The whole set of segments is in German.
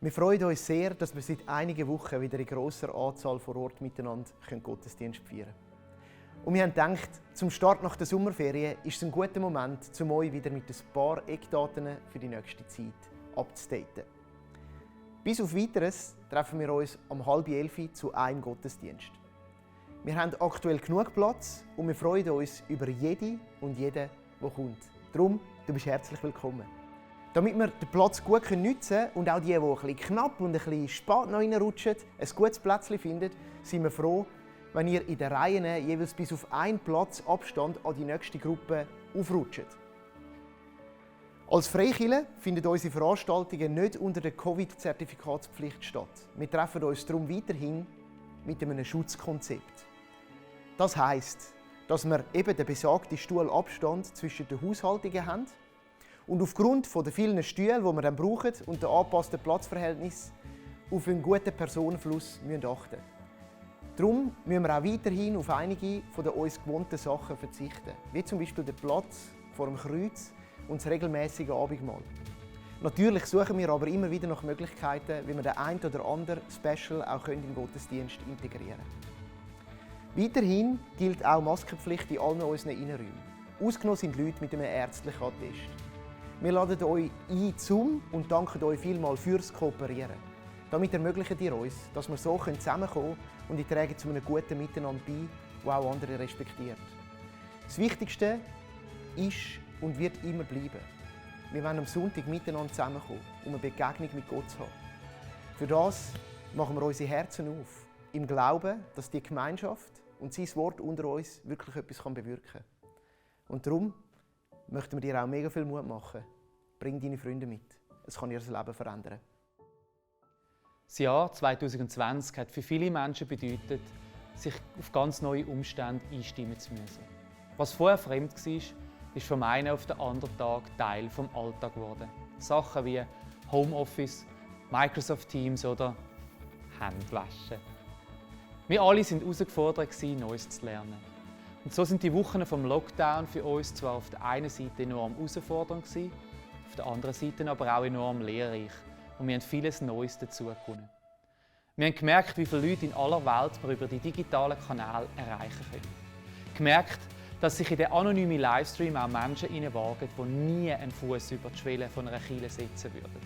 Wir freuen uns sehr, dass wir seit einigen Wochen wieder in grosser Anzahl vor Ort miteinander Gottesdienst feiern können. Und wir haben gedacht, zum Start nach der Sommerferien ist es ein guter Moment, um euch wieder mit ein paar Eckdaten für die nächste Zeit abzudaten. Bis auf Weiteres treffen wir uns um 10:30 zu einem Gottesdienst. Wir haben aktuell genug Platz und wir freuen uns über jede und jeden, der kommt. Darum, du bist herzlich willkommen. Damit wir den Platz gut nutzen können und auch die ein bisschen knapp und ein bisschen spät noch reinrutschen, ein gutes Plätzchen finden, sind wir froh, wenn ihr in den Reihen jeweils bis auf einen Platz Abstand an die nächste Gruppe aufrutscht. Als Freikirche finden unsere Veranstaltungen nicht unter der Covid-Zertifikatspflicht statt. Wir treffen uns darum weiterhin mit einem Schutzkonzept. Das heisst, dass wir eben den besagten Stuhlabstand zwischen den Haushaltungen haben und aufgrund der vielen Stühle, die wir dann brauchen und der angepassten Platzverhältnis auf einen guten Personenfluss achten müssen. Darum müssen wir auch weiterhin auf einige der uns gewohnten Sachen verzichten, wie zum Beispiel den Platz vor dem Kreuz und das regelmäßige Abendmahl. Natürlich suchen wir aber immer wieder nach Möglichkeiten, wie wir den ein oder anderen Special auch in den Gottesdienst integrieren können. Weiterhin gilt auch Maskenpflicht in allen unseren Innenräumen. Ausgenommen sind Leute mit einem ärztlichen Attest. Wir laden euch ein zum und danken euch vielmals fürs Kooperieren. Damit ermöglicht ihr uns, dass wir so zusammenkommen können und ihr trägt zu einem guten Miteinander bei, das auch andere respektiert. Das Wichtigste ist und wird immer bleiben. Wir wollen am Sonntag miteinander zusammenkommen, um eine Begegnung mit Gott zu haben. Für das machen wir unsere Herzen auf, im Glauben, dass die Gemeinschaft und sein Wort unter uns wirklich etwas bewirken kann. Und darum möchten wir dir auch mega viel Mut machen. Bring deine Freunde mit. Es kann ihr Leben verändern. Das Jahr 2020 hat für viele Menschen bedeutet, sich auf ganz neue Umstände einstimmen zu müssen. Was vorher fremd war, ist vom einen auf den anderen Tag Teil des Alltags geworden. Sachen wie Homeoffice, Microsoft Teams oder Handwaschen. Wir alle waren herausgefordert, Neues zu lernen. Und so sind die Wochen vom Lockdown für uns zwar auf der einen Seite enorm herausfordernd gewesen, auf der anderen Seite aber auch enorm lehrreich. Und wir haben vieles Neues dazugewonnen. Wir haben gemerkt, wie viele Leute in aller Welt wir über die digitalen Kanäle erreichen können. Gemerkt, dass sich in den anonymen Livestream auch Menschen hineinwagen, die nie einen Fuß über die Schwelle von einer Kirche setzen würden.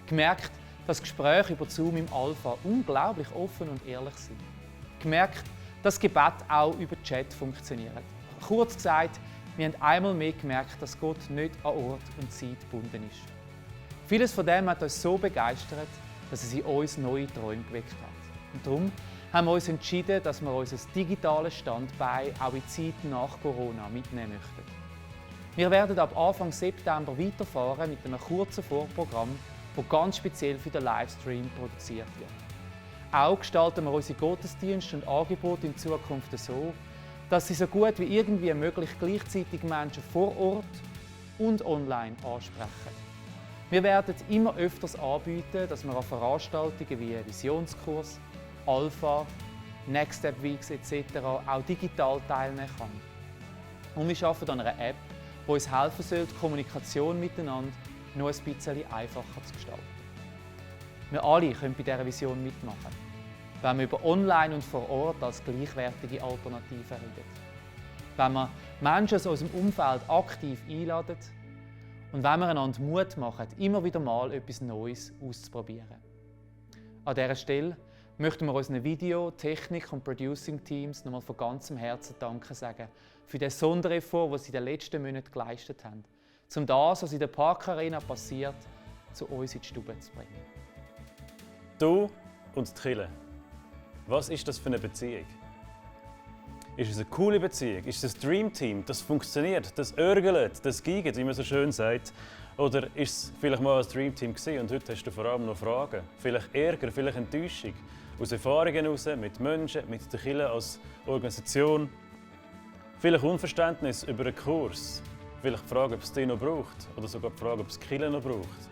Gemerkt, dass Gespräche über Zoom im Alpha unglaublich offen und ehrlich sind. Gemerkt, dass Gebet auch über Chat funktioniert. Kurz gesagt, wir haben einmal mehr gemerkt, dass Gott nicht an Ort und Zeit gebunden ist. Vieles von dem hat uns so begeistert, dass es in uns neue Träume geweckt hat. Und darum haben wir uns entschieden, dass wir unser digitales Standbein auch in Zeiten nach Corona mitnehmen möchten. Wir werden ab Anfang September weiterfahren mit einem kurzen Vorprogramm, das ganz speziell für den Livestream produziert wird. Auch gestalten wir unsere Gottesdienste und Angebote in Zukunft so, dass sie so gut wie irgendwie möglich gleichzeitig Menschen vor Ort und online ansprechen. Wir werden immer öfters anbieten, dass man an Veranstaltungen wie Visionskurs, Alpha, Next Step Weeks etc. auch digital teilnehmen kann. Und wir arbeiten an einer App, die uns helfen soll, die Kommunikation miteinander noch ein bisschen einfacher zu gestalten. Wir alle können bei dieser Vision mitmachen, wenn wir über Online und vor Ort als gleichwertige Alternativen reden. Wenn wir Menschen aus unserem Umfeld aktiv einladen und wenn wir einander Mut machen, immer wieder mal etwas Neues auszuprobieren. An dieser Stelle möchten wir unseren Video-, Technik- und Producing-Teams nochmal von ganzem Herzen Danke sagen für den Sondereffort, den sie in den letzten Monaten geleistet haben, um das, was in der Parkarena passiert, zu uns in die Stube zu bringen. Du und die Kirche. Was ist das für eine Beziehung? Ist es eine coole Beziehung? Ist es ein Dreamteam, das funktioniert, das örgelt, das giget, wie man so schön sagt? Oder ist es vielleicht mal ein Dreamteam gewesen und heute hast du vor allem noch Fragen? Vielleicht Ärger, vielleicht Enttäuschung? Aus Erfahrungen heraus, mit Menschen, mit der Kirche als Organisation? Vielleicht Unverständnis über einen Kurs? Vielleicht die Frage, ob es den noch braucht? Oder sogar die Frage, ob es die Kirche noch braucht?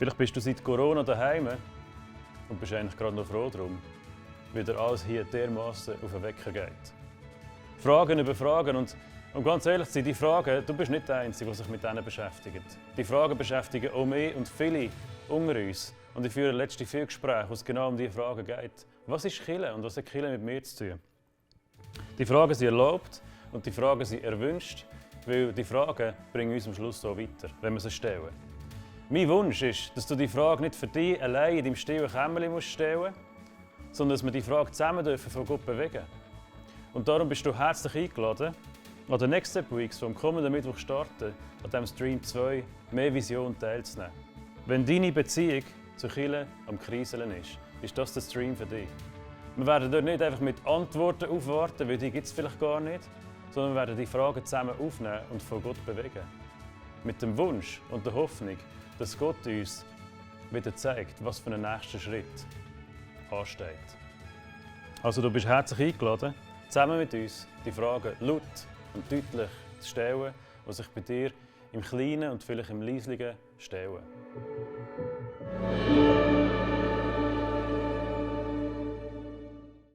Vielleicht bist du seit Corona daheim und bist eigentlich gerade noch froh darum, wie dir alles hier dermaßen auf den Wecker geht. Fragen über Fragen und um ganz ehrlich zu sein, die Fragen, du bist nicht der Einzige, der sich mit denen beschäftigt. Die Fragen beschäftigen auch mich und viele unter uns und ich führe letzte viele Gespräche, wo es genau um diese Fragen geht. Was ist Kirche und was hat Kirche mit mir zu tun? Die Fragen sind erlaubt und die Fragen sind erwünscht, weil die Fragen bringen uns am Schluss auch weiter, wenn wir sie stellen. Mein Wunsch ist, dass du die Frage nicht für dich allein in deinem stillen Kämmerlein stellen musst, sondern dass wir die Frage zusammen von Gott bewegen. Und darum bist du herzlich eingeladen, an den Next Step Weeks, die am kommenden Mittwoch starten, an diesem Stream 2 mehr Vision teilzunehmen. Wenn deine Beziehung zur Kirche am Kriseln ist das der Stream für dich. Wir werden dort nicht einfach mit Antworten aufwarten, weil die gibt es vielleicht gar nicht, sondern wir werden die Fragen zusammen aufnehmen und von Gott bewegen. Mit dem Wunsch und der Hoffnung, dass Gott uns wieder zeigt, was für einen nächsten Schritt ansteht. Also du bist herzlich eingeladen, zusammen mit uns die Fragen laut und deutlich zu stellen, die sich bei dir im Kleinen und vielleicht im Leislichen stellen.